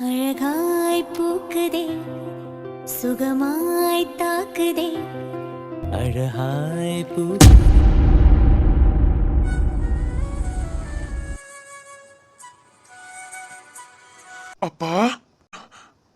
அழகாய் பூக்குதே சுகமாய் தாக்குதே அழகாய் பூ அப்பா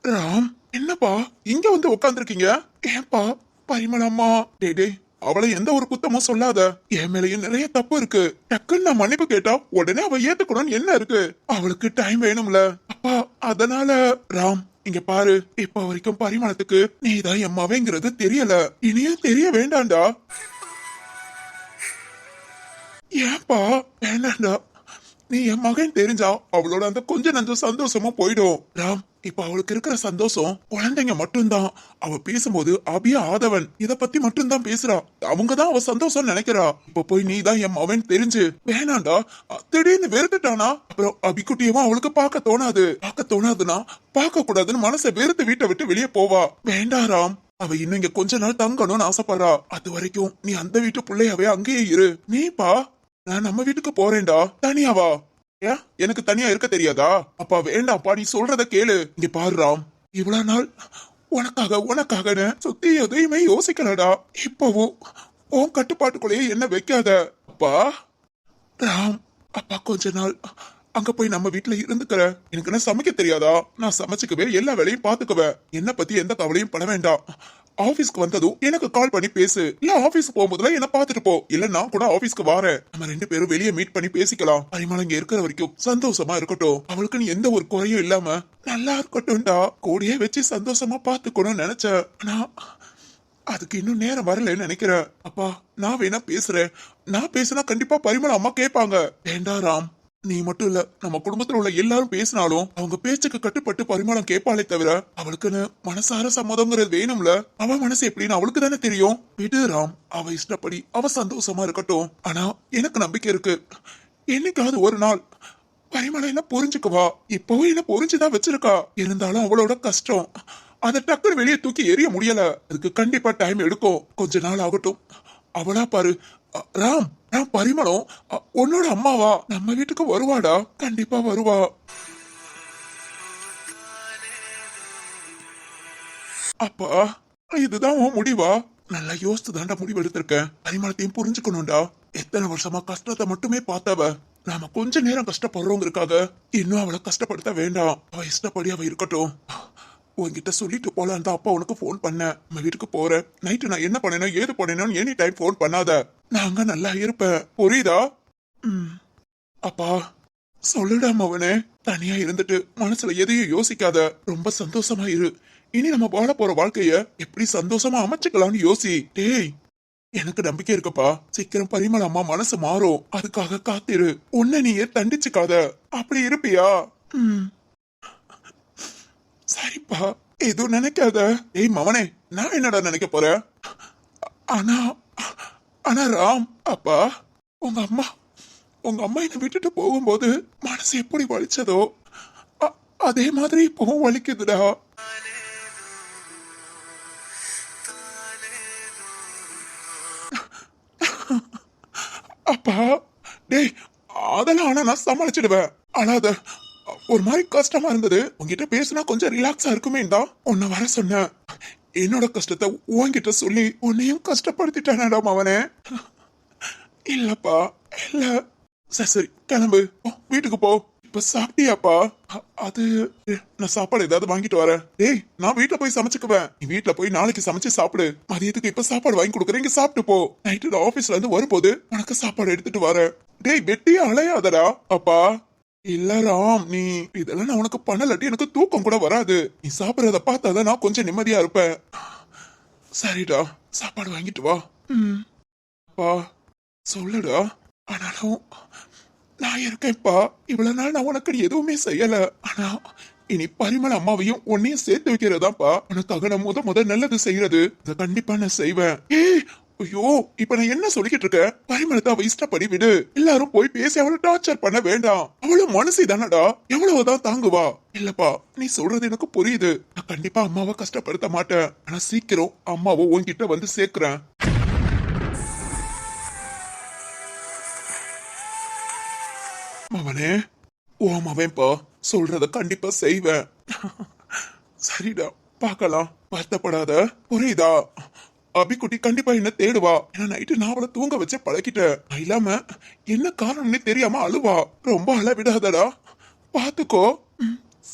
ராம், என்னப்பா இங்க வந்து உட்காந்துருக்கீங்க? ஏன்பா பரிமளம்மா? டே அவளை எந்த ஒரு குத்தமும் சொல்லாத. என் மேலயும் நிறைய தப்பு இருக்கு. டக்குன்னு நான் மன்னிப்பு கேட்டா உடனே அவ ஏத்துக்கணும்னு என்ன இருக்கு? அவளுக்கு டைம் வேணும்ல அப்பா. அதனால ராம் இங்க பாரு, இப்ப வரைக்கும் பரிமளத்துக்கு நீதான் என் மவங்கிறது தெரியல. இனியும் தெரிய வேண்டாண்டா. ஏன்பா வேண்டாண்டா? நீ என் மகன் தெரிஞ்சா அவளோட அந்த கொஞ்ச நஞ்சம் சந்தோஷமும் போயிடும். ராம், இப்ப அவளுக்கு இருக்கிற சந்தோஷம் குழந்தைங்க மட்டும்தான். அவ பேசும்போது அபியா ஆதவன் இத பத்தி மட்டும்தான் பேசுறா. அவங்கதான் அவ சந்தோஷம் நினைக்கிறா. இப்ப போய் நீ தான் என் மகன் தெரிஞ்சு வேணாண்டா திடீர்னு வெறுத்துட்டானா அப்புறம் அபிக்குட்டியவும் அவளுக்கு பார்க்க தோணாது. பார்க்க தோணாதுன்னா பார்க்க கூடாதுன்னு மனசை வெறுத்து வீட்டை விட்டு வெளியே போவா. வேண்டா ராம், அவ இன்னும் இங்க கொஞ்ச நாள் தங்கணும்னு ஆசைப்படுறா. அது வரைக்கும் நீ அந்த வீட்டு பிள்ளையாவே அங்கேயே இரு. நீப்பா நான் நம்ம வீட்டுக்கு போறேன்டா. தனியாவா? ஏன் எனக்கு தனியா இருக்க தெரியாதா? அப்பா வேண்டாம்ப்பா, நீ சொல்றத கேளு. இங்க பாரு ராம், இவ்வளவு நாள் உனக்காக சுத்தி எதையுமே யோசிக்கலடா. இப்பவும் உன் கட்டுப்பாட்டுக்குள்ளேயே என்ன வைக்காத. அப்பா ராம், அப்பா கொஞ்ச நாள் அங்க போய் நம்ம வீட்டுல இருந்துக்கிற. எனக்கு என்ன சமைக்க தெரியாதா? நான் சமைச்சுக்குவேன், எல்லா வேலையும் பாத்துக்குவேன். என்ன பத்தி எந்த கவலையும் பட வேண்டாம். ஆபீஸ்க்கு வந்ததும் எனக்கு கால் பண்ணி பேசு. இல்ல ஆபீஸ் போகும்போதுல என்ன பாத்துட்டு போ. இல்ல நான் கூட ஆபீஸ்க்கு வரேன். நம்ம ரெண்டு பேரும் வெளியே மீட் பண்ணி பேசிக்கலாம். பரிமாணம் இங்க இருக்கிற வரைக்கும் சந்தோஷமா இருக்கட்டும். அவளுக்கு நீ எந்த ஒரு குறையும் இல்லாம நல்லா இருக்கட்டும்டா. கூடயே வச்சு சந்தோஷமா பாத்துக்கணும்னு நினைச்சேன். ஆனா அதுக்கு இன்னும் நேரம் வரலன்னு நினைக்கிறேன். அப்பா நான் வேணா பேசுறேன். நான் பேசினா கண்டிப்பா பரிமளம் அம்மா கேட்பாங்க. வேண்டா ராம், நீ மட்டும் இல்ல நம்ம குடும்பத்துல உள்ள எல்லாரும் பேசினாலும் அவங்க பேச்சுக்கு கட்டுப்பட்டு பரிமாணம் கேட்பாளே தவிர அவளுக்குன்னு மனசார சம்மதங்கிறது வேணும்ல. அவ மனசு எப்படின்னு அவளுக்கு தானே தெரியும். விடு ராம், அவ இஷ்டப்படி அவ சந்தோஷமா இருக்கட்டும். ஆனா எனக்கு நம்பிக்கை இருக்கு, என்னைக்காவது ஒரு நாள் பரிமளம் என்ன புரிஞ்சுக்குவா. இப்பவும் என்ன புரிஞ்சுதான் வச்சிருக்கா. இருந்தாலும் அவளோட கஷ்டம் அதை டக்குனு வெளியே தூக்கி எறிய முடியல. அதுக்கு கண்டிப்பா டைம் எடுக்கும். கொஞ்ச நாள் ஆகட்டும். அவளா பாரு. ராம், நான் பரிமளம் உன்னோட அம்மாவா நம்ம வீட்டுக்கு வருவாடா. கண்டிப்பா வருவா. அப்பா இதுதான் உன் முடிவா? நல்லா யோசித்து தாண்டா முடிவு எடுத்திருக்கேன். பரிமளத்தையும் புரிஞ்சுக்கணும்டா. எத்தனை வருஷமா கஷ்டத்தை மட்டுமே பார்த்தவ. நாம கொஞ்ச நேரம் கஷ்டப்படுறோங்கிறதுக்காக இன்னும் அவளை கஷ்டப்படுத்த வேண்டாம். அவ இஷ்டப்படி அவ இருக்கட்டும். உன்கிட்ட சொல்லிட்டு போலான் தான் அப்பா உனக்கு போன் பண்ணேன். நம்ம வீட்டுக்கு போறேன். நைட்டு நான் என்ன பண்ணேனோ ஏது பண்ணேனோ எனி டைம் போன் பண்ணாத. நான் அங்க நல்லா இருப்பேன், புரியுதா? அப்பா சொல்லுடா மவனே. தனியா இருந்துட்டு மனசுல எதையும் யோசிக்காத. ரொம்ப சந்தோஷமா இரு. இனி நம்ம வாழ போற வாழ்க்கைய எப்படி சந்தோஷமா அமைச்சுக்கலாம்னு யோசி. டேய் எனக்கு நம்பிக்கை இருக்குப்பா. சீக்கிரம் பரிமள அம்மா மனசு மாறும். அதுக்காக காத்திரு. உன்னை நீயே தண்டிச்சுக்காத. அப்படி இருப்பியா? சரிப்பா, எதுவும் நினைக்காத. ஏய் மவனே, நான் என்னடா நினைக்க போறேன்? ஆனா ஆனா ராம், அப்பா உங்க அம்மா என்னை விட்டுட்டு போகும்போது மனசு எப்படி வலிச்சதோ அதே மாதிரி இப்பவும் வலிக்குதுடா. அப்பா டேய், அதெல்லாம் ஆனா நான் சமாளிச்சிடுவேன். அழாத. ஒரு மாதிரி கஷ்டமா இருந்தது. உங்ககிட்ட பேசினா கொஞ்சம் ரிலாக்ஸா இருக்குமே தான் உன்னை வர சொன்னேன். என்னோட கஷ்டத்தை உன்கிட்ட சொல்லி உன்னையும் கஷ்டப்படுத்திட்டானடா அவனே. இல்லப்பா இல்ல. சரி கிளம்பு, வீட்டுக்கு போ. இப்ப சாப்பிட்டியாப்பா? அது நான் சாப்பாடு ஏதாவது வாங்கிட்டு வரேன். டேய் நான் வீட்டுல போய் சமைச்சுக்குவேன். நீ வீட்டுல போய் நாளைக்கு சமைச்சு சாப்பிடு. மதியத்துக்கு இப்ப சாப்பாடு வாங்கி கொடுக்குறேன், இங்க சாப்பிட்டு போ. நைட்டு ஆபீஸ்ல இருந்து வரும்போது உனக்கு சாப்பாடு எடுத்துட்டு வரேன். டேய் வெட்டியா அலையாதடா. அப்பா இல்ல ராம், நீ இதெல்லாம் நான் உனக்கு பண்ணலாட்டி எனக்கு தூக்கம் கூட வராது. நீ சாப்பிடறத பார்த்தாதான் நான் கொஞ்சம் நிம்மதியா இருப்பேன். சரிடா, சாப்பாடு வாங்கிட்டு வா. அப்பா சொல்லுடா. ஆனாலும் நான் இருக்கேன்ப்பா. இவ்வளவு நாள் நான் உனக்கு எதுவுமே செய்யல. ஆனா இனி பரிமள அம்மாவையும் உன்னையும் சேர்த்து வைக்கிறதாப்பா உனக்காக நான் முத நல்லது செய்யறது. அதை கண்டிப்பா நான் செய்வேன். ஐயோ இப்ப நான் என்ன சொல்லிக்கிட்டு இருக்கேன்? பரிமளத்தை அவ இஷ்டப்படி விடு. எல்லாரும் போய் பேசி அவளை டார்ச்சர் பண்ண வேண்டாம். அவளும் மனசு தானடா, எவ்வளவுதான் தாங்குவா? இல்லப்பா நீ சொல்றது எனக்கு புரியுது. நான் கண்டிப்பா அம்மாவை கஷ்டப்படுத்த மாட்டேன். ஆனா சீக்கிரம் அம்மாவை உன்கிட்ட வந்து சேர்க்கிறேன். மவனே ஓ மவன்பா சொல்றத கண்டிப்பா செய்வேன். சரிடா, பார்க்கலாம். வருத்தப்படாத, புரியுதா? அபிக்குட்டி கண்டிப்பா என்ன தேடுவா. ஏன்னா நைட்டு நான் அவளை தூங்க வச்சு பழக்கிட்டேன். நான் இல்லாம என்ன காரணம்னு தெரியாம அழுவா. ரொம்ப அழ விடாதடா, பாத்துக்கோ.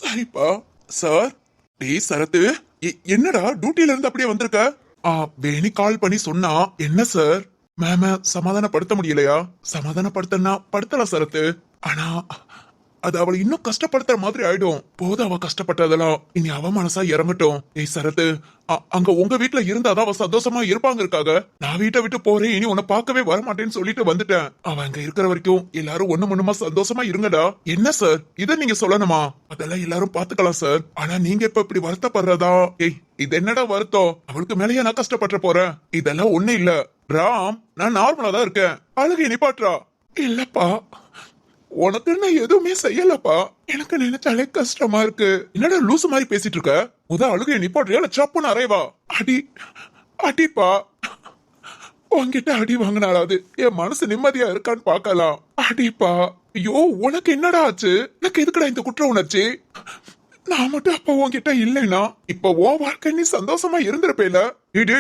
சரிப்பா. சார். டேய் சரத்து, என்னடா டியூட்டில இருந்து அப்படியே வந்திருக்க? வேணி கால் பண்ணி சொன்னா. என்ன சார்? மேம சமாதானப்படுத்த முடியலையா? சமாதானப்படுத்தனா படுத்தலாம் சரத்து. ஆனா அது அவளை இன்னும் கஷ்டப்படுத்துற மாதிரி ஆயிடும். போதும் அவ கஷ்டப்பட்டதெல்லாம். இனி அவ மனசா இறங்கட்டும். ஏய் சரத்து, அங்க உங்க வீட்டுல இருந்தாதான் அவ சந்தோஷமா இருப்பாங்க இருக்காக. நான் வீட்டை விட்டு போறேன், இனி உன்னை பார்க்கவே வரமாட்டேன்னு சொல்லிட்டு வந்துட்டேன். அவ அங்க இருக்கிற வரைக்கும் எல்லாரும் ஒண்ணு மண்ணுமா சந்தோஷமா இருங்கடா. என்ன சார் இத நீங்க சொல்லணுமா? அதெல்லாம் எல்லாரும் பாத்துக்கலாம் சார். ஆனா நீங்க இப்ப இப்படி வருத்தப்படுறதா? ஏய் இது என்னடா வருத்தம்? அவளுக்கு மேலேயே நான் கஷ்டப்பட்டு போறேன். இதெல்லாம் ஒண்ணு இல்ல ராம், நான் நார்மலா தான் இருக்கேன். அழுகை நிப்பாட்றா. இல்லப்பா, உனக்கு நான் எதுவுமே செய்யலப்பா. எனக்கு நினைச்சாலே கஷ்டமா இருக்கு. என்னடா லூசு மாதிரி பேசிட்டு இருக்க? அழுகைய நிப்பாட்றியா இல்ல சப்புன்னு அறைவா? அடி அடிப்பா. உன்கிட்ட அடி வாங்கினாலாவது என் மனசு நிம்மதியா இருக்கான்னு பாக்கலாம். அடிப்பா. ஐயோ உனக்கு என்னடா ஆச்சு? எனக்கு எதுக்குடா இந்த குற்ற உணர்ச்சி? நான் மட்டும் அப்ப உன்கிட்ட இல்லைன்னா இப்ப உன் வாழ்க்கை நீ சந்தோஷமா இருந்திருப்பேல.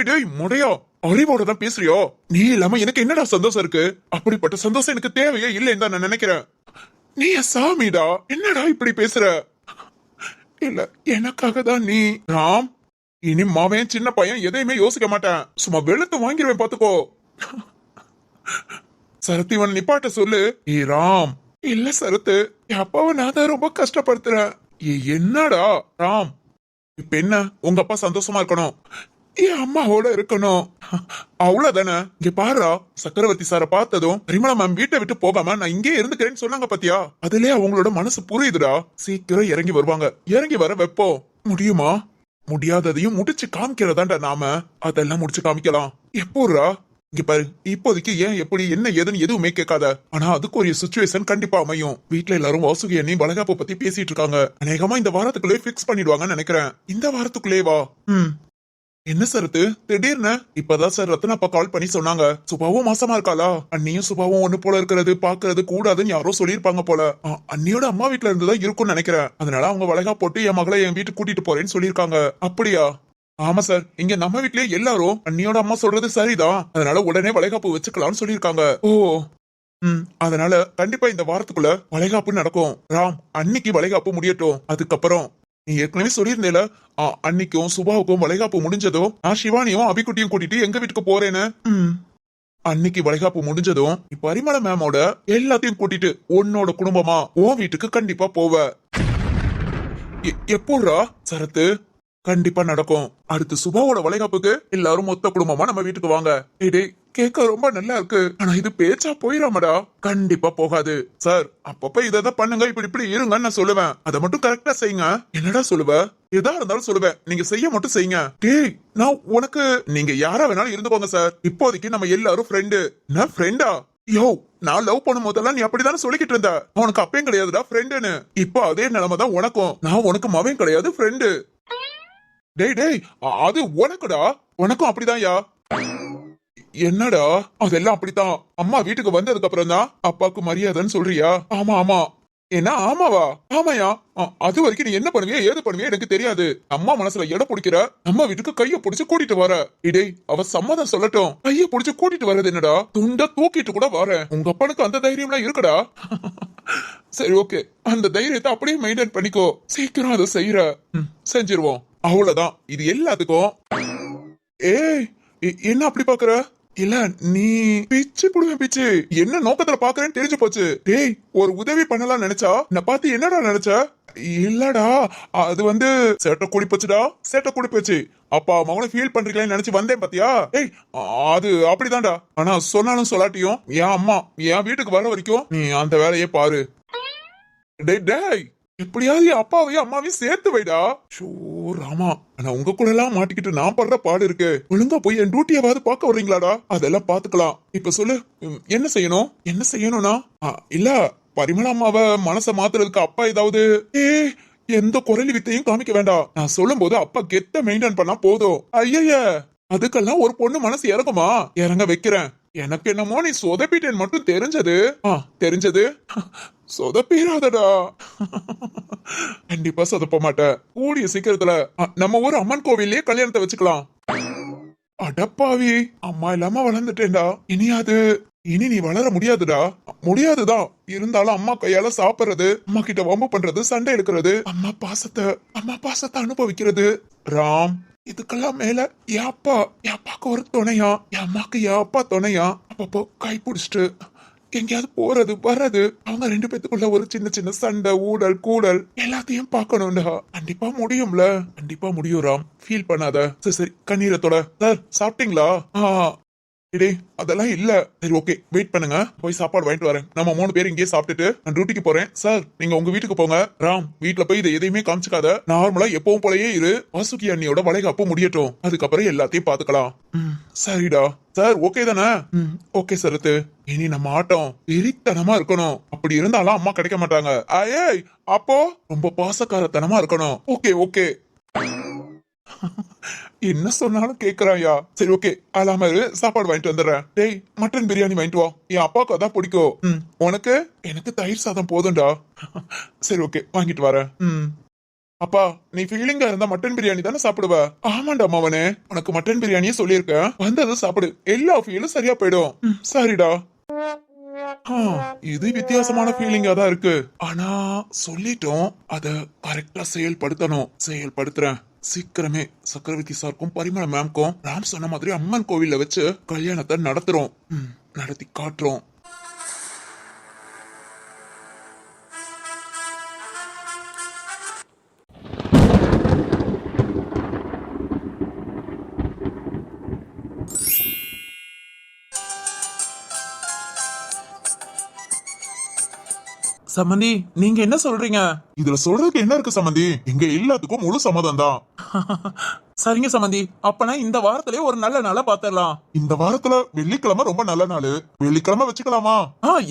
டேய் முடையா, அறிவோட தான் பேசுறியோ? நீ இல்லாம எனக்கு என்னடா சந்தோஷம் இருக்கு? அப்படிப்பட்ட சந்தோஷம் எனக்கு தேவையே இல்லைன்னு தான் நான் நினைக்கிறேன். நீ சாமிடா, என்னடா இப்படி பேசுற? இல்ல எனக்காக தான் நீ. ராம், இனி மாவன் சின்ன பையன் எதையுமே யோசிக்க மாட்டேன். சும்மா வெளுத்து வாங்கிடுவேன் பாத்துக்கோ. சரத்து இவன் நிப்பாட்ட சொல்லு. ஏ ராம். இல்ல சரத்து, அப்பாவை நான் தான் ரொம்ப கஷ்டப்படுத்துறேன். என்னடா ராம்? இப்ப என்ன, உங்க அப்பா சந்தோஷமா இருக்கணும், என் அம்மாவோட இருக்கணும், அவ்வளவுதானே. இங்க பாருடா, சக்கரவர்த்தி சார பார்த்ததும் பரிமளா மேம் வீட்டை விட்டு போகாம நான் இங்கே இருந்துக்கிறேன்னு சொன்னாங்க பாத்தியா? அதுலயே அவங்களோட மனசு புரியுதுடா. சீக்கிரம் இறங்கி வருவாங்க. இறங்கி வர வைப்போம். முடியுமா? முடியாததையும் முடிச்சு காமிக்கிறதாண்டா நாம. அதெல்லாம் முடிச்சு காமிக்கலாம். எப்போடா? இங்க பாரு, இப்போதைக்கு ஏன் எப்படி என்ன ஏதுன்னு எதுவுமே கேட்காத. ஆனா அதுக்கு ஒரு சுச்சுவேஷன் கண்டிப்பா அமையும். வீட்டுல எல்லாரும் வாசுகி அண்ணி வளகாப்பு பத்தி பேசிட்டு இருக்காங்க. அநேகமா இந்த வாரத்துக்குள்ளே பிக்ஸ் பண்ணிடுவாங்கன்னு நினைக்கிறேன். இந்த வாரத்துக்குள்ளே வா. என்ன சரத்து திடீர்னு? இப்பதான் சார் ரத்னா அப்பா கால் பண்ணி சொன்னாங்க. சுபாவும் மாசமா இருக்காளா? அண்ணியும் சுபாவும் ஒண்ணு போல இருக்கிறது பாக்குறது கூடாதுன்னு யாரோ சொல்லிருப்பாங்க போல. அண்ணியோட அம்மா வீட்டுல இருந்துதான் இருக்கும்னு நினைக்கிறேன். அதனால அவங்க வளைகா போட்டு என் மகளை என் வீட்டுக்கு கூட்டிட்டு போறேன்னு சொல்லிருக்காங்க. அப்படியா? ஆமா சார், இங்க நம்ம வீட்லயே எல்லாரும் அண்ணியோட அம்மா சொல்றது சரிதான், அதனால உடனே வளைகாப்பு வச்சுக்கலாம்னு சொல்லிருக்காங்க. ஓ. அதனால கண்டிப்பா இந்த வாரத்துக்குள்ள வளைகாப்பு நடக்கும். ராம், அன்னைக்கு வளைகாப்பு முடியட்டும். அதுக்கப்புறம் நீ ஏற்கனவே சொல்லியிருந்தேல, அன்னைக்கும் சுபாவுக்கும் வளைகாப்பு முடிஞ்சதும் நான் சிவானியும் அபிக்குட்டியும் கூட்டிட்டு எங்க வீட்டுக்கு போறேன்னு. அன்னைக்கு வளைகாப்பு முடிஞ்சதும் நீ பரிமள மேமோட எல்லாத்தையும் கூட்டிட்டு உன்னோட குடும்பமா உன் வீட்டுக்கு கண்டிப்பா போவ. எப்போடா சரத்து? கண்டிப்பா நடக்கும். அடுத்து சுபாவோட வளைகாப்புக்கு எல்லாரும் மொத்த குடும்பமா நம்ம வீட்டுக்கு வாங்க. டேய் கேட்க ரொம்ப நல்லா இருக்கு, ஆனா இது பேச்சா போயிடாமடா. கண்டிப்பா போகாது சார். அப்பப்ப இதான் பண்ணுங்க, இப்படி இப்படி இருங்கன்னு நான் சொல்லுவேன். அதை மட்டும் கரெக்டா செய்யுங்க. என்னடா சொல்லுவ? எதா இருந்தாலும் சொல்லுவேன், நீங்க செய்ய மட்டும் செய்யுங்க. டேய் நான் உனக்கு, நீங்க யாரா வேணாலும் இருந்துக்கோங்க சார். இப்போதைக்கு நம்ம எல்லாரும் ஃப்ரெண்டு. நான் ஃப்ரெண்டா? யோ, நான் லவ் பண்ணும் போதெல்லாம் நீ அப்படிதானே சொல்லிக்கிட்டு இருந்த. உனக்கு அப்பயும் கிடையாதுடா ஃப்ரெண்டுன்னு. இப்போ அதே நிலைமை தான் உனக்கும். நான் உனக்கு மவன் கிடையாது, ஃப்ரெண்டு. டேய் அது உனக்குடா, உனக்கும் அப்படிதான் யா. என்னடா அதெல்லாம் அப்படித்தான். அம்மா வீட்டுக்கு வந்ததுக்கு அப்புறம் தான் அப்பாவுக்கு மரியாதைன்னு சொல்றியா? ஆமா. என்ன ஆமாவா? ஆமாயா. அது வரைக்கும் நீ என்ன பண்ணுவியா ஏது பண்ணுவியா எனக்கு தெரியாது. அம்மா மனசுல இடம் பிடிக்கிற, நம்ம வீட்டுக்கு கைய பிடிச்சு கூட்டிட்டு வர. இடே அவ சம்மதம் சொல்லட்டும். கைய பிடிச்சு கூட்டிட்டு வர்றது என்னடா, துண்ட தூக்கிட்டு கூட வர. உங்க அப்பனுக்கு அந்த தைரியம் எல்லாம் இருக்குடா. சரி ஓகே, அந்த தைரியத்தை அப்படியே மெயின்டைன் பண்ணிக்கோ. சீக்கிரம் அதை செய்யற. செஞ்சிருவோம். அவ்வளவுதான். இது எல்லாத்துக்கும். ஏய் என்ன அப்படி பாக்குற? இல்ல நீ பிச்சு புடுவேன் பிச்சு. என்ன நோக்கத்துல பாக்குறேன்னு தெரிஞ்சு போச்சு. டேய் ஒரு உதவி பண்ணலாம் நினைச்சா நான் பார்த்து என்னடா நினைச்ச? இல்லடா அது வந்து சேட்டை கூடி போச்சுடா, சேட்டை கூடி போச்சு. அப்பா மகனை ஃபீல் பண்றீங்களேன்னு நினைச்சு வந்தேன் பாத்தியா? ஏய் அது அப்படிதான்டா. ஆனா சொன்னாலும் சொல்லாட்டியும் என் அம்மா என் வீட்டுக்கு வர வரைக்கும் நீ அந்த வேலையே பாரு. டேய் எப்படியாவது என் அப்பாவையும் அம்மாவையும் சேர்த்து வைடா. ஷோ ராமா, ஆனா உங்க கூட எல்லாம் மாட்டிக்கிட்டு நான் படுற பாடு இருக்கு. ஒழுங்கா போய் என் டியூட்டியாவது பார்க்க வர்றீங்களாடா? அதெல்லாம் பாத்துக்கலாம். இப்ப சொல்லு, என்ன செய்யணும்? என்ன செய்யணும்னா இல்ல பரிமளா அம்மாவை மனசை மாத்துறதுக்கு அப்பா ஏதாவது எந்த குரலி வித்தையும் காமிக்க வேண்டாம். நான் சொல்லும் போது அப்பா கெத்த மெயின்டைன் பண்ணா போதும். ஐய அதுக்கெல்லாம் ஒரு பொண்ணு மனசு இறங்குமா? இறங்க வைக்கிறேன். எனக்கு என்னமோ நீ சொதப்பிட்டேன் மட்டும் தெரிஞ்சது. சொதப்பிராதடா. கண்டிப்பா சொதப்ப மாட்டேன். கூடிய சீக்கிரத்துல நம்ம ஊர் அம்மன் கோவில்லயே கல்யாணத்தை வச்சுக்கலாம். அடப்பாவி, அம்மா இல்லாம வளர்ந்துட்டேன்டா. இனி நீ வளர முடியாதுடா. முடியாதுதான். இருந்தாலும் அம்மா கையால சாப்பிடுறது, அம்மா கிட்ட வம்பு பண்றது, சண்டை எடுக்கிறது, அம்மா பாசத்தை அனுபவிக்கிறது. ராம், இதுக்கெல்லாம் மேல என் அப்பாக்கு ஒரு துணையா, என் அம்மாக்கு என் அப்பா துணையா. அப்பப்போ கை பிடிச்சிட்டு எங்கேயாவது போறது வர்றது, அவங்க 2 பேத்துக்குள்ள ஒரு சின்ன சின்ன சண்டை, ஊடல் கூடல் எல்லாத்தையும் பார்க்கணும்டா. கண்டிப்பா முடியும்ல. கண்டிப்பா முடியும் ராம், ஃபீல் பண்ணாத. சரி கண்ணீரத்தோட சார் சாப்பிட்டீங்களா? இடே அதெல்லாம் இல்ல. சரி ஓகே, வெயிட் பண்ணுங்க, போய் சாப்பாடு வாங்கிட்டு வரேன். நம்ம 3 பேர் இங்கேயே சாப்பிட்டுட்டு நான் டியூட்டிக்கு போறேன். சார் நீங்க உங்க வீட்டுக்கு போங்க. ராம், வீட்டுல போய் இதை எதையுமே காமிச்சுக்காத. நார்மலா எப்பவும் போலயே இரு. வாசுகி அண்ணியோட வளைகாப்பு முடியட்டும், அதுக்கப்புறம் எல்லாத்தையும் பாத்துக்கலாம். சரிடா. சார் ஓகே தானே? ஓகே சரத்து. இனி நம்ம ஆட்டம் வெறித்தனமா இருக்கணும். அப்படி இருந்தாலும் அம்மா கிடைக்க மாட்டாங்க. ஐயே, அப்போ ரொம்ப பாசக்காரத்தனமா இருக்கணும். Okay okay. என்ன சொன்னாலும் கேக்குறாயா? சரி ஓகே, அலாம சாப்பாடு வாங்கிட்டு வந்துடுறேன். டேய், மட்டன் பிரியாணி வாங்கிட்டு வா. என் அப்பாவுக்கு அதான் பிடிக்கும். உனக்கு? எனக்கு தயிர் சாதம் போதும்டா. சரி ஓகே, வாங்கிட்டு வரேன். அப்பா, நீ ஃபீலிங்கா இருந்தா மட்டன் பிரியாணி தானே சாப்பிடுவ? ஆமாண்டா மாவனே, உனக்கு மட்டன் பிரியாணியே சொல்லியிருக்கேன். வந்ததும் சாப்பிடு, எல்லா ஃபீலும் சரியா போயிடும். சரிடா. இது வித்தியாசமான ஃபீலிங்கா தான் இருக்கு. ஆனா சொல்லிட்டோம், அத கரெக்டா செயல்படுத்துறேன். சீக்கிரமே சக்கரவர்த்தி சாருக்கும் பரிமள மேம்க்கும் ராம் சொன்ன மாதிரி அம்மன் கோவில்ல வச்சு கல்யாணத்தை நடத்துறோம். நடத்தி காட்டுறோம். சம்மந்தி, நீங்க என்ன சொல்றீங்க? இதுல சொல்றதுக்கு என்ன இருக்கு சம்மந்தி? எங்க எல்லாத்துக்கும் முழு சம்மதம் தான். சரிங்க சம்மந்தி, அப்பனா இந்த வாரத்திலே ஒரு நல்ல நாளா பாத்துடலாம். இந்த வாரத்துல வெள்ளிக்கிழமை ரொம்ப நல்ல நாள். வெள்ளிக்கிழமை வச்சுக்கலாமா?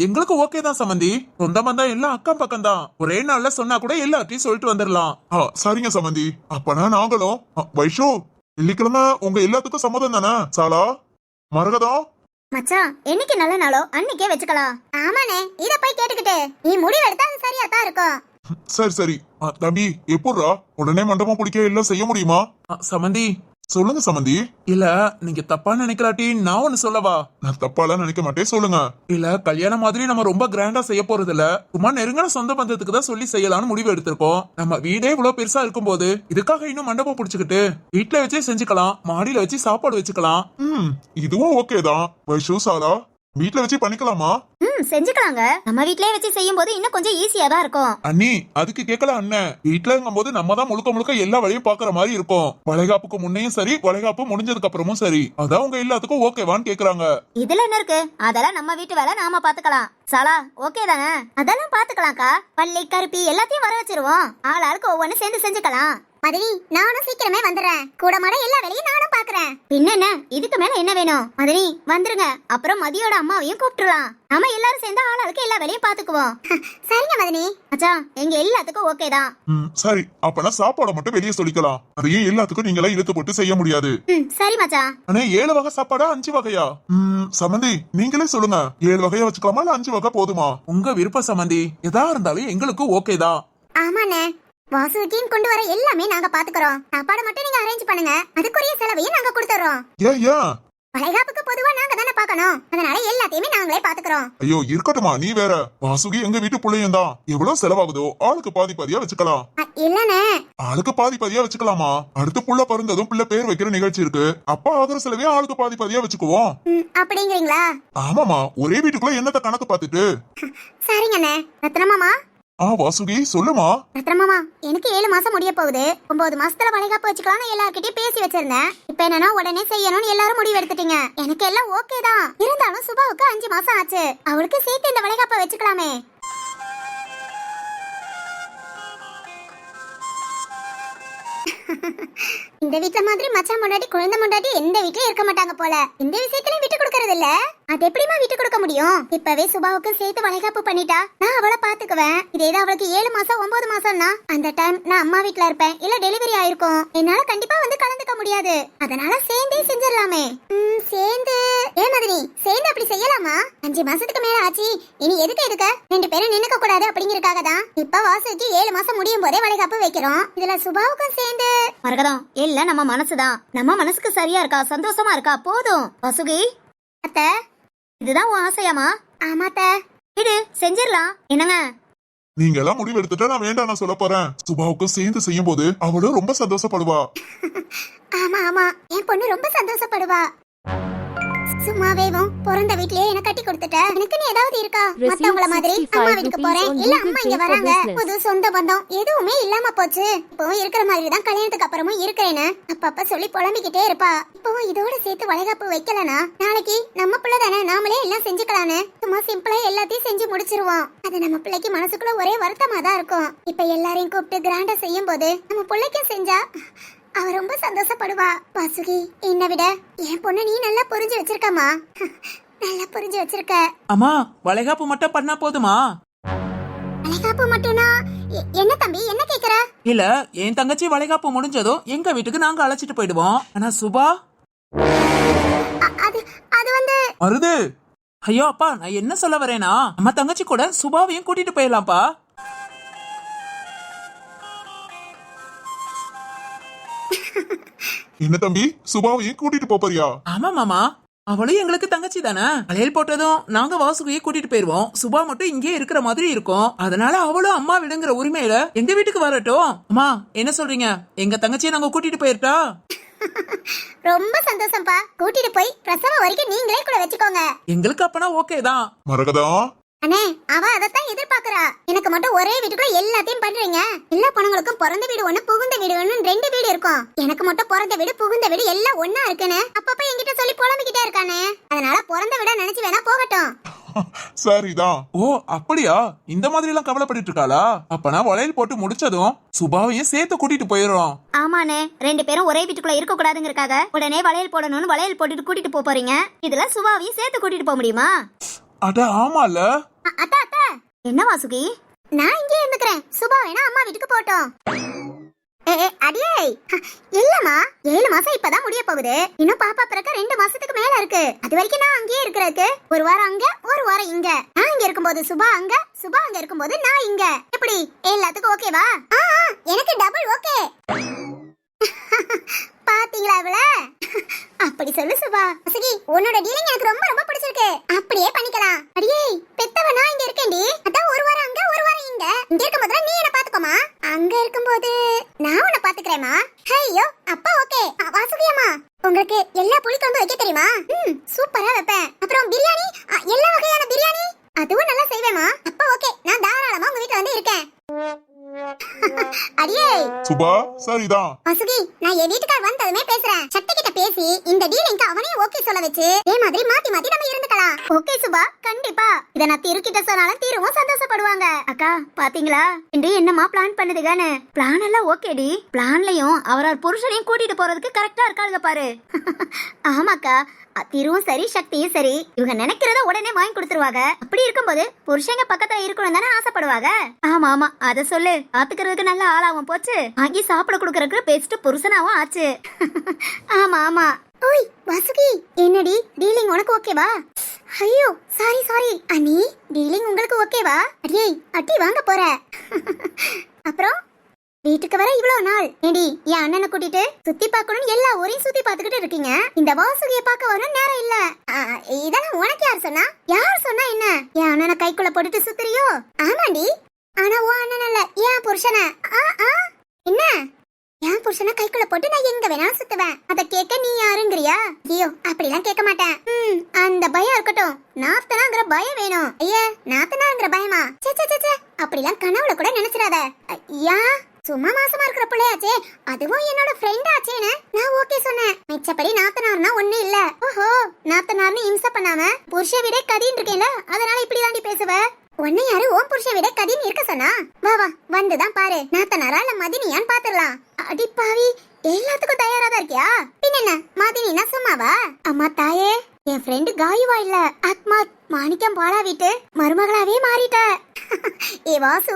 எங்களுக்கு ஓகே தான் சம்மந்தி. சொந்த பந்தம் எல்லாம் அக்கம் பக்கம் தான். ஒரே நாள்ல சொன்னா கூட எல்லாத்தையும் சொல்லிட்டு வந்துடலாம். சரிங்க சம்மந்தி, அப்பனா நாங்களும் வைஷு, வெள்ளிக்கிழமை உங்க எல்லாத்துக்கும் சம்மதம் தானே? சாலா, மரகதம், மச்சான், என்னைக்கு நல்ல நாளோ அன்னைக்கே வச்சுக்கலாம். ஆமாண்ணே, இத போய் கேட்டுக்கிட்டு நீ முடிவெடுத்தா அது சரியா தான் இருக்கும். சரி தம்பி, எப்படிரா உடனே மண்டபம் பிடிக்க எல்லாம் செய்ய முடியுமா? சமந்தி, சொல்லுங்க சமந்தி. இல்ல நீங்க தப்பா நினைக்கலாட்டி நான் ஒண்ணு சொல்லவா? நான் தப்பாலாம் நினைக்க மாட்டேன், சொல்லுங்க. இல்ல கல்யாணம் மாதிரி நம்ம ரொம்ப கிராண்டா செய்ய போறது இல்ல. சும்மா நெருங்கின சொந்த பந்தத்துக்கு தான் சொல்லி செய்யலாம்னு முடிவு எடுத்திருக்கோம். நம்ம வீடே இவ்வளவு பெருசா இருக்கும் போது இதுக்காக இன்னும் மண்டபம் பிடிச்சுக்கிட்டு வீட்டுல வச்சே செஞ்சுக்கலாம். மாடியில வச்சு சாப்பாடு வச்சுக்கலாம். இதுவும் ஓகே தான். வைஷு, சாரா, வீட்டுல வச்சு பண்ணிக்கலாமா? செஞ்சுக்கலாங்க. நம்ம வீட்லயே வச்சு செய்யும் போது இன்னும் கொஞ்சம் ஈஸியா தான் இருக்கும். அண்ணி, அதுக்கு கேட்கலாம் அண்ணன். வீட்டுலங்கும் போது நம்ம தான் முழுக்க எல்லா வேலையும் பாக்குற மாதிரி இருக்கும். வளைகாப்புக்கு முன்னையும் சரி, வளைகாப்பு முடிஞ்சதுக்கு அப்புறமும் சரி. அதான் உங்க எல்லாத்துக்கும் ஓகேவான்னு கேக்குறாங்க. இதுல என்ன இருக்கு? அதெல்லாம் நம்ம வீட்டு வேலை, நாம பாத்துக்கலாம். சாலா, ஓகே தானே? அதெல்லாம் பாத்துக்கலாம்க்கா. பள்ளி கருப்பி எல்லாத்தையும் வர வச்சிருவோம். ஆளாளுக்கு ஒவ்வொன்னு சேர்ந்து செஞ்சுக்கலாம். மதினி, நானும் சீக்கிரமே வந்துடுறேன். கூட மாட எல்லா வேலையும் நானும் பாக்குறேன். பின்ன இதுக்கு மேல என்ன வேணும்? மதினி வந்துருங்க. அப்புறம் மதியோட அம்மாவையும் கூப்பிட்டுலாம். நம்ம எல்லாரும் சேர்ந்து ஆளாளுக்கு எல்லா வேலையும் பாத்துக்குவோம். சரிங்க மதினி. அச்சா, எங்க எல்லாத்துக்கும் ஓகே தான். சரி, அப்பனா சாப்பாடு மட்டும் வெளியே சொல்லிக்கலாம். அதையே எல்லாத்துக்கும் நீங்களா இழுத்து போட்டு செய்ய முடியாது. சரி மச்சா. அண்ணே, 7 வகை சாப்பாடா 5 வகையா? சமந்தி, நீங்களே சொல்லுங்க. 7 வகையா வச்சுக்கலாமா இல்ல 5 வகை போதுமா? உங்க விருப்ப சமந்தி. எதா இருந்தாலும் எங்களுக்கு ஓகே தான். ஆமாண்ணே, வாசுகியும் கொண்டு வர எல்லாமே நாங்க பாத்துக்கிறோம். சாப்பாடு மட்டும் நீங்க அரேஞ்ச் பண்ணுங்க. அதுக்குரிய செலவையும் நாங்க கொடுத்துறோம். ஏன்? வளைகாப்புக்கு பொதுவா நாங்க தானே பார்க்கணும். அதனால எல்லாத்தையுமே நாங்களே பாத்துக்கிறோம். ஐயோ இருக்கட்டுமா, நீ வேற. வாசுகி எங்க வீட்டு பிள்ளையும் தான். எவ்வளவு செலவாகுதோ ஆளுக்கு பாதி பாதியா வச்சுக்கலாம். இல்லனே, ஆளுக்கு பாதி பாதியா வச்சுக்கலாமா? அடுத்து புள்ள பிறந்ததும் பிள்ளை பேர் வைக்கிற நிகழ்ச்சி இருக்கு. அப்பா ஆகிற செலவையும் ஆளுக்கு பாதி பாதியா வச்சுக்குவோம். அப்படிங்கிறீங்களா? ஆமாமா, ஒரே வீட்டுக்குள்ள என்னத்த கணக்கு பாத்துட்டு. சரிங்கண்ணே. ரத்னமாமா. வாசுகி, சொல்லுமா. ரத்னமாமா, எனக்கு 7 மாசம் முடிய போகுது. 9 மாசத்துல வளைகாப்பு வச்சுக்கலாம்னு எல்லார்கிட்டயும் பேசி வச்சிருந்தேன். இப்ப என்னன்னா உடனே செய்யணும்னு எல்லாரும் முடிவு எடுத்துட்டீங்க. எனக்கு எல்லாம் ஓகே தான். இருந்தாலும் சுபாவுக்கு 5 மாசம் ஆச்சு. அவளுக்கு சேர்த்து இந்த வளைகாப்பை வச்சுக்கலாமே. இந்த வீட்ல மாதிரி மச்சான் முன்னாடி குழந்தை முன்னாடி எந்த வீட்லயும் இருக்க மாட்டாங்க போல. இந்த விஷயத்துல விட்டு கொடுக்கறது இல்ல. அது எப்படிமா விட்டு கொடுக்க முடியும்? இப்பவே சுபாவுக்கு சேர்த்து வளைகாப்பு பண்ணிட்டா நான் அவளை பாத்துக்குவேன். இதேதான் அவளுக்கு 7 மாசம் 9 மாசம்னா அந்த டைம் நான் அம்மா வீட்ல இருப்பேன், இல்ல டெலிவரி ஆயிருக்கும். என்னால கண்டிப்பா வந்து கலந்துக்க முடியாது. அதனால சேர்ந்தே செஞ்சிடலாமே. சேர்ந்து ஏன் மதினி சேர்ந்து அப்படி செய்யலாமா? 5 மாசத்துக்கு மேல ஆச்சு, இனி எதுக்கு 2 பேரும் நின்னுக்க கூடாது அப்படிங்கறதுக்காக தான் இப்ப வாசுக்கு 7 மாசம் முடியும் போதே வளைகாப்பு வைக்கிறோம். இதுல சுபாவுக்கும் சேர்ந்து மரகதம் இல்ல, நம்ம மனசுதான். நம்ம மனசுக்கு சரியா இருக்கா, சந்தோஷமா இருக்கா, போதும். வாசுகி அத்தை, இதுதான் உன் ஆசையாமா? ஆமாத்த, இது செஞ்சிடலாம். என்னங்க நீங்க எல்லாம் முடிவு எடுத்துட்டா நான் வேண்டாம் நான் சொல்ல போறேன். சுபாவுக்கும் சேர்ந்து செய்யும் போது அவளும் ரொம்ப சந்தோஷப்படுவா. ஆமா ஆமா, என் பொண்ணு ரொம்ப சந்தோஷப்படுவா. சும்மாவேவும் பிறந்த வீட்லயே என்ன கட்டி கொடுத்துட்ட, எனக்கு நீ ஏதாவது இருக்கா? மத்தவங்கள மாதிரி அம்மா வீட்டுக்கு போறேன், இல்ல அம்மா இங்க வராங்க, புது சொந்த பந்தம் எதுவுமே இல்லாம போச்சு. இப்போ இருக்கிற மாதிரி தான் கல்யாணத்துக்கு அப்புறமும் இருக்கிறேன்னு அப்பப்ப சொல்லி புலம்பிக்கிட்டே இருப்பா. இப்போ இதோட சேர்த்து வளைகாப்பு வைக்கலனா நாளைக்கு நம்ம பிள்ளை தானே, நாமளே எல்லாம் செஞ்சுக்கலான்னு சும்மா சிம்பிளா எல்லாத்தையும் செஞ்சு முடிச்சிருவோம். அது நம்ம பிள்ளைக்கு மனசுக்குள்ள ஒரே வருத்தமா தான் இருக்கும். இப்ப எல்லாரையும் கூப்பிட்டு கிராண்டா செய்யும் போது நம்ம பிள்ளைக்கும் செஞ்சா அவ ரொம்ப சந்தோஷப்படுவா. வாசுகி, என்னை விட என் பொண்ணு நீ நல்லா புரிஞ்சு வச்சிருக்கமா. நல்லா புரிஞ்சு வச்சிருக்க. அம்மா, வளைகாப்பு மட்டும் பண்ணா போதுமா? வளைகாப்பு மட்டும்னா என்ன தம்பி, என்ன கேக்குற? இல்ல, என் தங்கச்சி வளைகாப்பு முடிஞ்சதும் எங்க வீட்டுக்கு நாங்க அழைச்சிட்டு போயிடுவோம். ஆனா சுபா அது அது வந்து வருது. ஐயோ அப்பா, நான் என்ன சொல்ல வரேனா, நம்ம தங்கச்சி கூட சுபாவையும் கூட்டிட்டு போயிடலாம்ப்பா. என்ன தம்பி, சுபாவையும் கூட்டிட்டு போறியா? ஆமா மாமா, அவளும் எங்களுக்கு தங்கச்சி தானே. வளையல் போட்டதும் நாங்க வாசுகியை கூட்டிட்டு போயிருவோம். சுபா மட்டும் இங்கே இருக்கிற மாதிரி இருக்கும். அதனால அவளும் அம்மா விடுங்கிற உரிமையில எங்க வீட்டுக்கு வரட்டும். அம்மா என்ன சொல்றீங்க, எங்க தங்கச்சியை நாங்க கூட்டிட்டு போயிருட்டா? ரொம்ப சந்தோஷம்ப்பா. கூட்டிட்டு போய் பிரசவம் வரைக்கும் நீங்களே கூட வச்சுக்கோங்க. எங்களுக்கு அப்பனா ஓகே தான். மரகதா, அண்ணே, அவ அதத்தான் எதிர்பார்க்கறா. எனக்கு மட்டும் ஒரே வீட்டுக்குள்ள எல்லாத்தையும் பண்றீங்க. எல்லா பொண்ணுங்களுக்கும் பிறந்த வீடு ஒண்ணு, புகுந்த வீடு ஒண்ணு, 2 வீடு இருக்கும். எனக்கு மட்டும் பிறந்த வீடு புகுந்த வீடு எல்லாம் ஒண்ணா இருக்குன்னு அப்பப்ப என்கிட்ட சொல்லி புலம்பிக்கிட்டே இருக்கானே. அதனால பிறந்த வீட நினைச்சு வேணா போகட்டும். சரிதான். ஓ அப்படியா, இந்த மாதிரி எல்லாம் கவலைப்பட்டு இருக்காளா? அப்பனா வளையல் போட்டு முடிச்சதும் சுபாவையும் சேர்த்து கூட்டிட்டு போயிடுறோம். ஆமாண்ணே, 2 பேரும் ஒரே வீட்டுக்குள்ள இருக்க கூடாதுங்கிறக்காக உடனே வளையல் போடணும்னு வளையல் போட்டுட்டு கூட்டிட்டு போறீங்க. இதுல சுபாவையும் சேர்த்து கூட்டிட்டு போக முடியுமா? அட ஆமால. அத்தா அத்தா, என்ன வாசுகி, நான் இங்கே இருந்துக்கிறேன். சுபா வேணா அம்மா வீட்டுக்கு போட்டோம். அடியே இல்லம்மா, 7 மாசம் இப்பதான் முடிய போகுது. இன்னும் பாப்பா பிறக்க 2 மாசத்துக்கு மேல இருக்கு. அது வரைக்கும் நான் அங்கேயே இருக்கிறதுக்கு 1 வாரம் அங்க 1 வாரம் இங்க. நான் இங்க இருக்கும்போது சுபா அங்க, சுபா அங்க இருக்கும்போது நான் இங்க. எப்படி எல்லாத்துக்கும் ஓகேவா? எனக்கு டபுள் ஓகே. பாத்தீங்களா அவள? அப்படி சொல்லு சுபா. வசகி, உன்னோட டீலிங் எனக்கு ரொம்ப ரொம்ப பிடிச்சிருக்கு. அப்படியே பண்ணிக்கலாம். அடியே பெத்தவ நான் இங்க இருக்கேன்டி. அதான் 1 வாரம் அங்க 1 வாரம் இங்க. இங்க இருக்கும்போது நீ என்ன பாத்துக்கோமா, அங்க இருக்கும்போது நான் உன்னை பாத்துக்கிறேமா. ஐயோ அப்பா ஓகே. வாசுகி அம்மா, உங்களுக்கு எல்லா புளிக்குழம்பு வைக்க தெரியுமா? சூப்பரா வைப்பேன். அப்புறம் பிரியாணி, எல்லா வகையான பிரியாணி அதுவும் நல்லா செய்வேமா. அப்பா ஓகே, நான் தாராளமா உங்க வீட்டுல வந்து இருக்கேன். அடியே சுபா, சரிதான். வாசுகி, நான் என் வீட்டுக்கார் வந்ததுமே பேசுறேன். சக்தி கிட்ட பேசி இந்த டீலிங்க்கு அவனையும் ஓகே சொல்ல வச்சு இதே மாதிரி மாத்தி மாத்தி நம்ம இருந்துக்கலாம். ஓகே சுபா, கண்டிப்பா. இத நான் திரு கிட்ட சொன்னாலும் தீருவும் சந்தோஷப்படுவாங்க. அக்கா பாத்தீங்களா இன்று என்னமா பிளான் பண்ணுதுகானு? பிளான் எல்லாம் ஓகேடி. பிளான்லயும் அவரோட புருஷனையும் கூட்டிட்டு போறதுக்கு கரெக்டா இருக்காளுங்க பாரு. ஆமாக்கா, திருவும் சரி சக்தியும் சரி, இவங்க நினைக்கிறத உடனே வாங்கி கொடுத்துருவாங்க. அப்படி இருக்கும்போது புருஷங்க பக்கத்துல இருக்கணும் தானே ஆசைப்படுவாங்க. ஆமா ஆமா, அத சொல்லு. பாத்துக்கிறதுக்கு நல்ல ஆளாவும் போச்சு, வாங்கி சாப்பிட கொடுக்கறதுக்கு பெஸ்ட் புருஷனாவும் ஆச்சு. ஆமா ஆமா. ஓய் வாசுகி, என்னடி டீலிங் உனக்கு ஓகேவா? ஐயோ சாரி சாரி அண்ணி, டீலிங் உங்களுக்கு ஓகேவா? அடியே அட்டி வாங்க போற. அப்புறம் வீட்டுக்கு வர இவ்வளவு நாள் ஏடி என் அண்ணனை கூட்டிட்டு சுத்தி பார்க்கணும் எல்லா ஊரையும் சுத்தி பார்த்துக்கிட்டு இருக்கீங்க. இந்த வாசுகியை பார்க்க வரணும் நேரம் இல்ல. இதெல்லாம் உனக்கு யார் சொன்னா? யார் சொன்னா என்ன? என் அண்ணனை கைக்குள்ள போட்டுட்டு சுத்துறியோ? ஆமாண்டி, ஆனா உன் அண்ணன் இல்ல, என் புருஷன. என்ன என் புருஷனை கைக்குள்ள போட்டு நான் எங்க வேணாலும் சுத்துவேன். அத கேட்க நீ யாருங்கிறியா? ஐயோ அப்படிலாம் கேட்க மாட்டேன். அந்த பயம் இருக்கட்டும், நாத்தனாங்கிற பயம் வேணும். ஐயா நாத்தனாங்கிற பயமா? சே அப்படிலாம் கனவுல கூட நினைச்சிடாத. ஐயா சும்மா மாசமா இருக்கிற பிள்ளையாச்சே, அதுவும் என்னோட ஃப்ரெண்ட் ஆச்சேன்னு நான் ஓகே சொன்னேன். மிச்சப்படி நாத்தனார்னா ஒண்ணு இல்ல. ஓஹோ, நாத்தனார்னு இம்சை பண்ணாம புருஷ விட கதின்னு இருக்கேன்ல, அதனால இப்படி தாண்டி பேசுவ. உன்னை யாரு ஓம் புருஷ விட கதின்னு இருக்க சொன்னா? வா வா வந்துதான் பாரு, நாத்தனாரா இல்ல மதினியான்னு பாத்துடலாம். அடி பாவி, எல்லாத்துக்கும் தயாரா தான் இருக்கியா? பின்ன என்ன மாதிரி நான் சும்மாவா? அம்மா தாயே, என் ஃப்ரெண்டு காயுவா இல்ல ஆத்மா மாணிக்கம் பாலா வீட்டு மருமகளாவே மாறிட்ட. ஏ வாசு,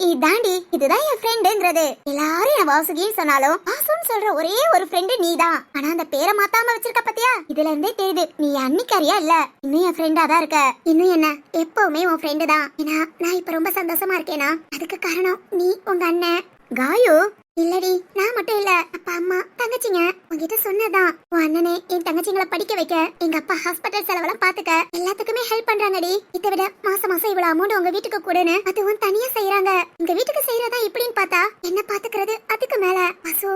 இதாண்டி இதுதான் என் ஃப்ரெண்டுங்கிறது. எல்லாரும் என் வாசுகின்னு சொன்னாலும் வாசுன்னு சொல்ற ஒரே ஒரு ஃப்ரெண்டு நீதான். ஆனா அந்த பேரை மாத்தாம வச்சிருக்க பாத்தியா? இதுல இருந்தே தெரியுது நீ அன்னிக்காரியா இல்ல, இன்னும் என் ஃப்ரெண்டா தான் இருக்க. இன்னும் என்ன எப்பவுமே உன் ஃப்ரெண்டு தான். ஏன்னா நான் இப்ப ரொம்ப சந்தோஷமா இருக்கேனா அதுக்கு காரணம் நீ, உங்க அண்ணன் காயு. இல்லடி, நான் மட்டும் இல்ல, அப்பா அம்மா தங்கச்சிங்க உங்ககிட்ட சொன்னதான். உன் அண்ணனே என் தங்கச்சிங்களை படிக்க வைக்க, எங்க அப்பா ஹாஸ்பிட்டல் செலவெல்லாம் பாத்துக்க எல்லாத்துக்குமே ஹெல்ப் பண்றாங்கடி. இதை விட மாசம் மாசம் இவ்வளவு அமௌண்ட் உங்க வீட்டுக்கு கூடன்னு அதுவும் தனியா செய்யறாங்க. உங்க வீட்டுக்கு செய்யறதா இப்படின்னு பார்த்தா என்ன பாத்துக்கிறது அதுக்கு மேல. வாசு,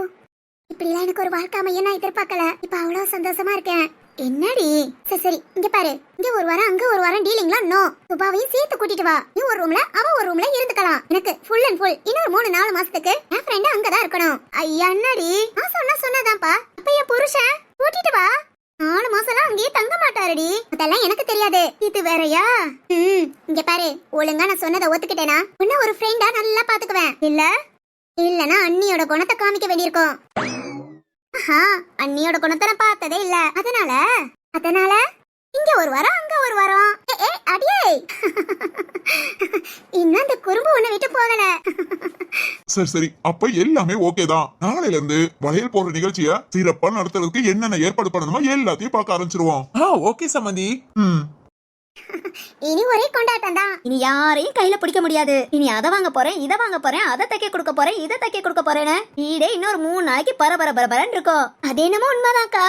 இப்படி எல்லாம் எனக்கு ஒரு வாழ்க்கை அமைய நான் எதிர்பார்க்கல. இப்ப அவ்வளவு சந்தோஷமா இருக்கேன். என்னடி? சரி சரி, இங்க பாரு, இங்க ஒரு வாரம் அங்க ஒரு வாரம் டீலிங்லாம் நோ. சுபாவையும் சேர்த்து கூட்டிட்டு வா. நீ ஒரு ரூம்ல அவ ஒரு ரூம்ல இருந்துக்கலாம். எனக்கு ஃபுல் அண்ட் ஃபுல் இன்னொரு 3-4 மாசத்துக்கு என் ஃப்ரெண்ட் அங்கதான் இருக்கணும். ஐயா என்னடி, நான் சொன்னதான்ப்பா. அப்ப என் புருஷன் கூட்டிட்டு வா. 4 மாசம்லாம் அங்கேயே தங்க மாட்டாருடி. அதெல்லாம் எனக்கு தெரியாது. இது வேறயா? இங்க பாரு, ஒழுங்கா நான் சொன்னதை ஒத்துக்கிட்டேனா உன்ன ஒரு ஃப்ரெண்டா நல்லா பாத்துக்குவேன். இல்லனா அண்ணியோட குணத்தை காமிக்க வேண்டியிருக்கும். அண்ணியோட குணத்தை நான் பார்த்ததே இல்ல. அதனால இங்க ஒரு வாரம் அங்க ஒரு வாரம். அடியே, இன்னும் அந்த குறும்பு உன்னை விட்டு போகல. சரி அப்ப எல்லாமே ஓகே தான். நாளையில இருந்து வளையல் போடுற நிகழ்ச்சிய சிறப்பா நடத்துறதுக்கு என்னென்ன ஏற்பாடு பண்ணணுமோ எல்லாத்தையும் பார்க்க ஆரம்பிச்சிருவோம். ஓகே சம்மந்தி. இனி ஒரே கொண்டாட்டம் தான். இனி யாரையும் கையில பிடிக்க முடியாது. இனி அதை வாங்க போறேன், இதை வாங்க போறேன், அதை தைக்க கொடுக்க போறேன், இதை தைக்க கொடுக்க போறேன்னு வீடே இன்னொரு 3 நாளைக்கு பரபரன்னு இருக்கும். அது என்னமோ உண்மைதான்க்கா.